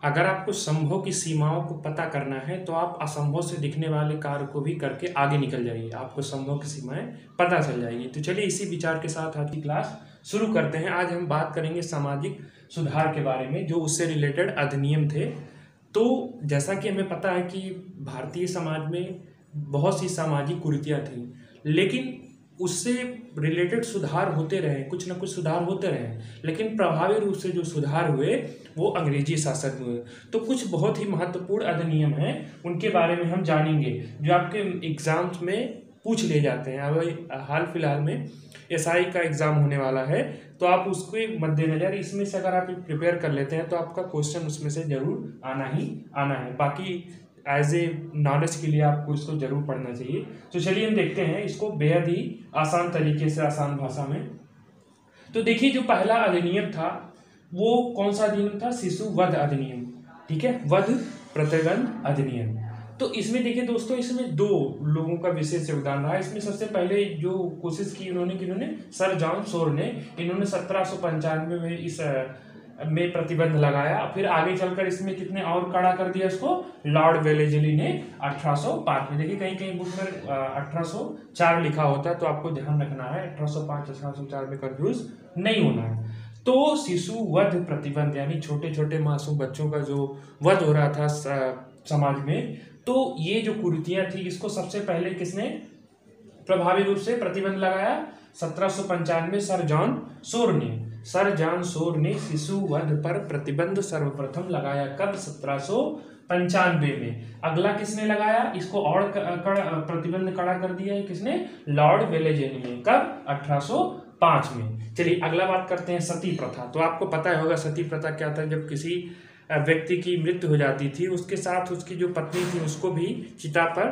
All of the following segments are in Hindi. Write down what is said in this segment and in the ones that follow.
अगर आपको संभव की सीमाओं को पता करना है तो आप असंभव से दिखने वाले कार्य को भी करके आगे निकल जाइए, आपको संभव की सीमाएं पता चल जाएगी। तो चलिए इसी विचार के साथ आज की क्लास शुरू करते हैं। आज हम बात करेंगे सामाजिक सुधार के बारे में, जो उससे रिलेटेड अधिनियम थे। तो जैसा कि हमें पता है कि भारतीय समाज में बहुत सी सामाजिक कुरीतियाँ थीं, लेकिन उससे रिलेटेड सुधार होते रहे, कुछ ना कुछ सुधार होते रहे, लेकिन प्रभावी रूप से जो सुधार हुए वो अंग्रेजी शासन में हुए। तो कुछ बहुत ही महत्वपूर्ण अधिनियम हैं, उनके बारे में हम जानेंगे जो आपके एग्जाम्स में पूछ ले जाते हैं। अब हाल फिलहाल में एसआई का एग्ज़ाम होने वाला है, तो आप उसके मद्देनज़र इसमें से अगर आप प्रिपेयर कर लेते हैं तो आपका क्वेश्चन उसमें से ज़रूर आना ही आना है। बाकी एज ए नॉलेज के लिए आपको इसको जरूर पढ़ना चाहिए। तो चलिए हम देखते हैं इसको बेहद ही आसान तरीके से, आसान भाषा में। तो देखिए, जो पहला अधिनियम था वो कौन सा अधिनियम था? शिशु वध अधिनियम। ठीक है, वध प्रतिबंध अधिनियम। तो इसमें देखिए दोस्तों, इसमें दो लोगों का विशेष योगदान रहा। इसमें सबसे पहले जो कोशिश की इन्होंने सर जॉन सोर ने, इन्होंने 1795 में इस में प्रतिबंध लगाया। फिर आगे चलकर इसमें कितने और कड़ा कर दिया इसको, लॉर्ड वेलेजली ने 1805 में। देखिए कहीं कहीं बुक में 1804 लिखा होता है, तो आपको ध्यान रखना है 1805 1804 में कंफ्यूज नहीं होना है। तो शिशु वध प्रतिबंध यानी छोटे छोटे मासूम बच्चों का जो वध हो रहा था समाज में, तो ये जो कुरीतियां थी इसको सबसे पहले किसने प्रभावी रूप से प्रतिबंध लगाया? 1795 सर जॉन सोर ने शिशु वध पर प्रतिबंध सर्वप्रथम लगाया। कब? 1795 में। अगला किसने लगाया इसको और प्रतिबंध कड़ा कर दिया है? किसने? लॉर्ड वेलेजली ने। कब? 1805 में। चलिए अगला बात करते हैं सती प्रथा। तो आपको पता होगा सती प्रथा क्या था। जब किसी व्यक्ति की मृत्यु हो जाती थी, उसके साथ उसकी जो पत्नी थी उसको भी चिता पर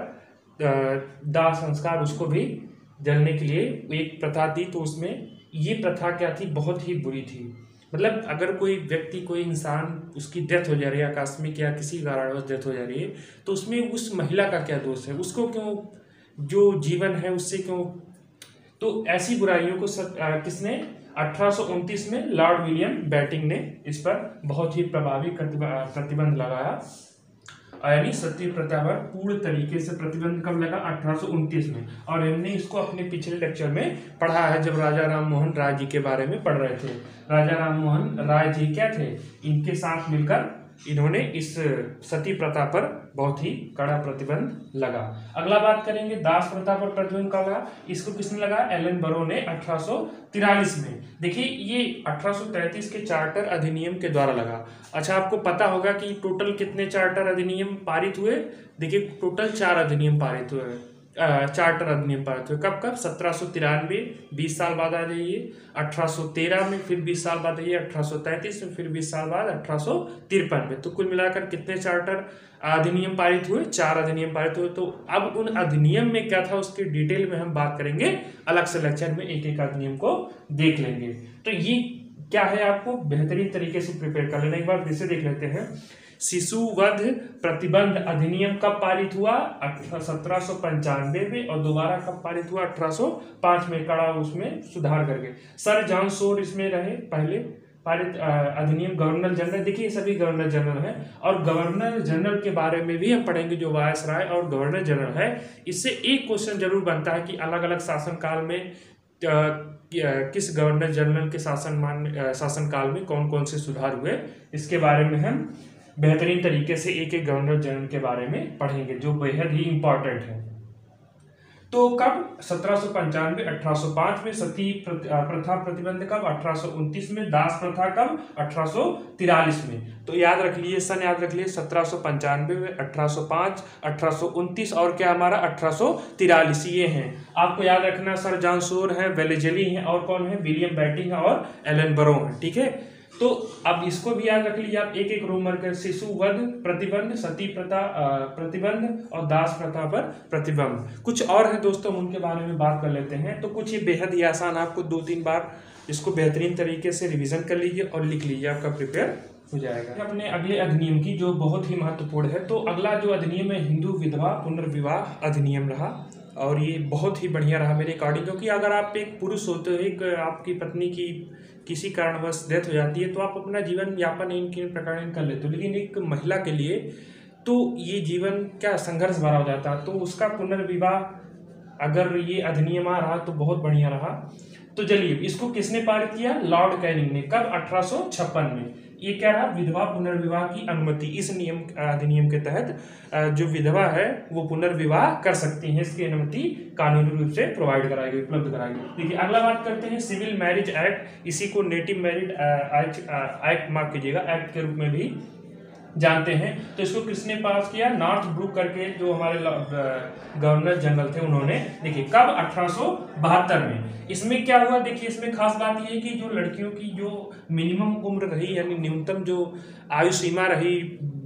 दाह संस्कार, उसको भी जलने के लिए एक प्रथा थी। तो उसमें ये प्रथा क्या थी? बहुत ही बुरी थी। मतलब अगर कोई व्यक्ति, कोई इंसान, उसकी डेथ हो जा रही है आकस्मिक या किसी कारणवश डेथ हो जा रही है, तो उसमें उस महिला का क्या दोष है? उसको क्यों, जो जीवन है उससे क्यों? तो ऐसी बुराइयों को किसने 1829 में लॉर्ड विलियम बेंटिंक ने इस पर बहुत ही प्रभावी प्रतिबंध लगाया। यानी सती प्रथा पर पूर्ण तरीके से प्रतिबंध कब लगा? 1829 में। और हमने इसको अपने पिछले लेक्चर में पढ़ा है, जब राजा राम मोहन राय जी के बारे में पढ़ रहे थे। राजा राम मोहन राय जी क्या थे? इनके साथ मिलकर इन्होंने इस सती प्रथा पर बहुत ही कड़ा प्रतिबंध लगा। अगला बात करेंगे दास प्रथा पर प्रतिबंध कब लगा? इसको किसने लगा? एलन बरो ने 1843 में। देखिए ये 1833 के चार्टर अधिनियम के द्वारा लगा। अच्छा, आपको पता होगा कि टोटल कितने चार्टर अधिनियम पारित हुए? देखिए टोटल 4 अधिनियम पारित हुए, चार्टर अधिनियम पारित हुए। कब कब? 1793, 20 साल बाद आ जाइए, 1813 में, फिर 20 साल बाद आइए 1833 में, फिर 20 साल बाद 1853 में। तो कुल मिलाकर कितने चार्टर अधिनियम पारित हुए? 4 अधिनियम पारित हुए। तो अब उन अधिनियम में क्या था उसकी डिटेल में हम बात करेंगे, अलग से लेक्चर में एक एक अधिनियम को देख लेंगे। तो ये क्या है, आपको बेहतरीन तरीके से प्रिपेयर कर लेना। एक बार फिर से देख लेते हैं। शिशु वध प्रतिबंध अधिनियम कब पारित हुआ? 1795 में। और दोबारा कब पारित हुआ? 1805 में, कड़ा उसमें सुधार करके। सर जॉन सोर इसमें रहे पहले पारित अधिनियम। गवर्नर जनरल, देखिए ये सभी गवर्नर जनरल हैं, और गवर्नर जनरल के बारे में भी हम पढ़ेंगे जो वायसराय और गवर्नर जनरल है। इससे एक क्वेश्चन जरूर बनता है कि अलग अलग शासनकाल में किस गवर्नर जनरल के शासनकाल में कौन कौन से सुधार हुए, इसके बारे में हम बेहतरीन तरीके से एक एक गवर्नर जनरल के बारे में पढ़ेंगे, जो बेहद ही इंपॉर्टेंट है। तो कब? 1795 1805 में। सती प्रथा प्रतिबंध कब? 1829 में। दास प्रथा कब? 1843 में। तो याद रख लिए, सन याद रख लिए, 1795 में, 1805, 1829 और क्या हमारा 1843, ये हैं। आपको याद रखना, सर जॉन सोर है, वेलेजली हैं, और कौन है? विलियम बेंटिंक और एलन बरो हैं। ठीक है, तो अब इसको भी याद रख लीजिए आप, एक एक रो मार्कर। शिशु वध प्रतिबंध, सती प्रथा प्रतिबंध और दास प्रथा पर प्रतिबंध। कुछ और है दोस्तों, उनके बारे में बात कर लेते हैं। तो कुछ ये बेहद ही आसान, आपको 2-3 बार इसको बेहतरीन तरीके से रिवीजन कर लीजिए और लिख लीजिए, आपका प्रिपेयर हो जाएगा। अपने अगले अधिनियम की जो बहुत ही महत्वपूर्ण है, तो अगला जो अधिनियम है हिंदू विधवा पुनर्विवाह अधिनियम रहा। और ये बहुत ही बढ़िया रहा मेरे अकॉर्डिंग, क्योंकि अगर आप एक पुरुष होते हो, एक आपकी पत्नी की किसी कारणवश डेथ हो जाती है तो आप अपना जीवन यापन इन प्रकार कर लेते हो, लेकिन एक महिला के लिए तो ये जीवन क्या संघर्ष भरा हो जाता, तो उसका पुनर्विवाह अगर ये अधिनियम आ रहा तो बहुत बढ़िया रहा। तो चलिए, इसको किसने पारित किया? लॉर्ड कैनिंग ने। कब? 1856 में। ये क्या रहा? विधवा पुनर्विवाह की अनुमति। इस अधिनियम के तहत जो विधवा है वो पुनर्विवाह कर सकती है, इसकी अनुमति कानूनी रूप से प्रोवाइड कराई गई, उपलब्ध कराई गई। देखिए अगला बात करते हैं सिविल मैरिज एक्ट। इसी को नेटिव मैरिज एक्ट माफ कीजिएगा, एक्ट के रूप में भी जानते हैं। तो इसको किसने पास किया? नॉर्थ ब्रुक करके जो हमारे गवर्नर जनरल थे उन्होंने। देखिए कब? 1872 में। इसमें क्या हुआ? देखिए इसमें खास बात यह है कि जो लड़कियों की जो मिनिमम उम्र रही, यानी न्यूनतम जो आयु सीमा रही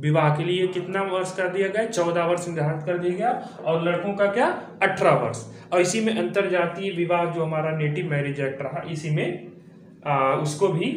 विवाह के लिए, कितना वर्ष कर दिया गया? 14 वर्ष निर्धारित कर दिया गया। और लड़कों का क्या? 18 वर्ष। और इसी में अंतर जातीय विवाह जो हमारा नेटिव मैरिज एक्ट रहा, इसी में उसको भी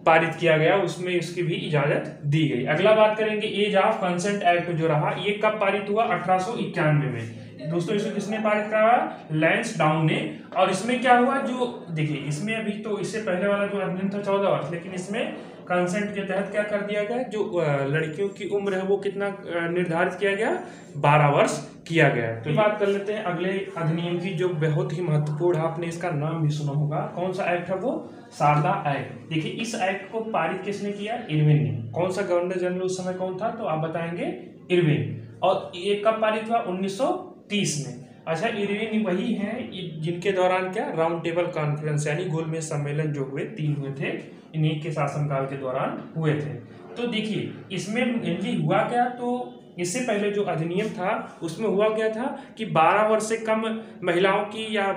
पारित किया गया, उसमें इसकी भी इजाजत दी गई। अगला बात करेंगे एज ऑफ कंसेंट एक्ट जो रहा, ये कब पारित हुआ? 1891 में। दोस्तों इसको किसने पारित करा? लैंसडाउन ने। और इसमें क्या हुआ? जो देखिए इसमें अभी तो इससे पहले वाला जो अधिनियम था 14 वर्ष, लेकिन इसमें कंसेंट के तहत क्या कर दिया गया? जो लड़कियों की उम्र है वो कितना निर्धारित किया गया? 12 वर्ष किया गया। तो बात कर लेते हैं अगले अधिनियम की जो बहुत ही महत्वपूर्ण है, आपने इसका नाम भी सुना होगा। कौन सा एक्ट है वो? शारदा एक्ट। देखिए इस एक्ट को पारित किसने किया? इरविन ने। कौन सा गवर्नर जनरल उस समय कौन था? तो आप बताएंगे इरविन। और ये कब पारित हुआ? 1930 में। अच्छा, इरविन वही हैं जिनके दौरान क्या राउंड टेबल कॉन्फ्रेंस यानी गोलमेज सम्मेलन जो हुए 3 हुए थे, इन्हीं के शासनकाल के दौरान हुए थे। तो देखिए इसमें इनकी हुआ क्या? तो इससे पहले जो अधिनियम था उसमें हुआ क्या था कि 12 वर्ष से कम महिलाओं की या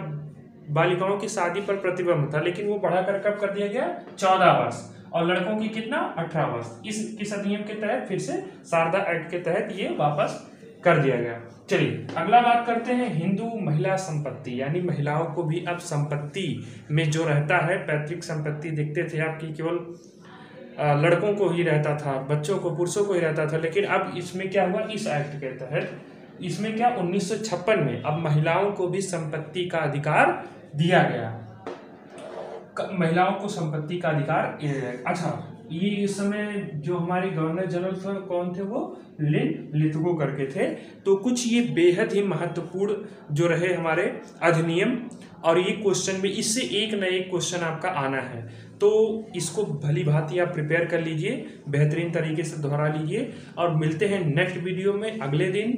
बालिकाओं की शादी पर प्रतिबंध था, लेकिन वो बढ़ाकर कब कर दिया गया? 14 वर्ष। और लड़कों की कितना? 18 वर्ष। किस अधिनियम के तहत? फिर से शारदा एक्ट के तहत ये वापस कर दिया गया। चलिए अगला बात करते हैं हिंदू महिला संपत्ति, यानी महिलाओं को भी अब संपत्ति में जो रहता है, पैतृक संपत्ति देखते थे आपकी केवल लड़कों को ही रहता था, बच्चों को, पुरुषों को ही रहता था, लेकिन अब इसमें क्या हुआ? इस एक्ट के तहत इसमें क्या 1956 में अब महिलाओं को भी संपत्ति का अधिकार दिया गया। महिलाओं को संपत्ति का अधिकार। अच्छा, ये इस समय जो हमारे गवर्नर जनरल थे कौन थे? वो लिन लिथगो करके थे। तो कुछ ये बेहद ही महत्वपूर्ण जो रहे हमारे अधिनियम, और ये क्वेश्चन में इससे एक न एक क्वेश्चन आपका आना है, तो इसको भली भांति आप प्रिपेयर कर लीजिए, बेहतरीन तरीके से दोहरा लीजिए। और मिलते हैं नेक्स्ट वीडियो में अगले दिन।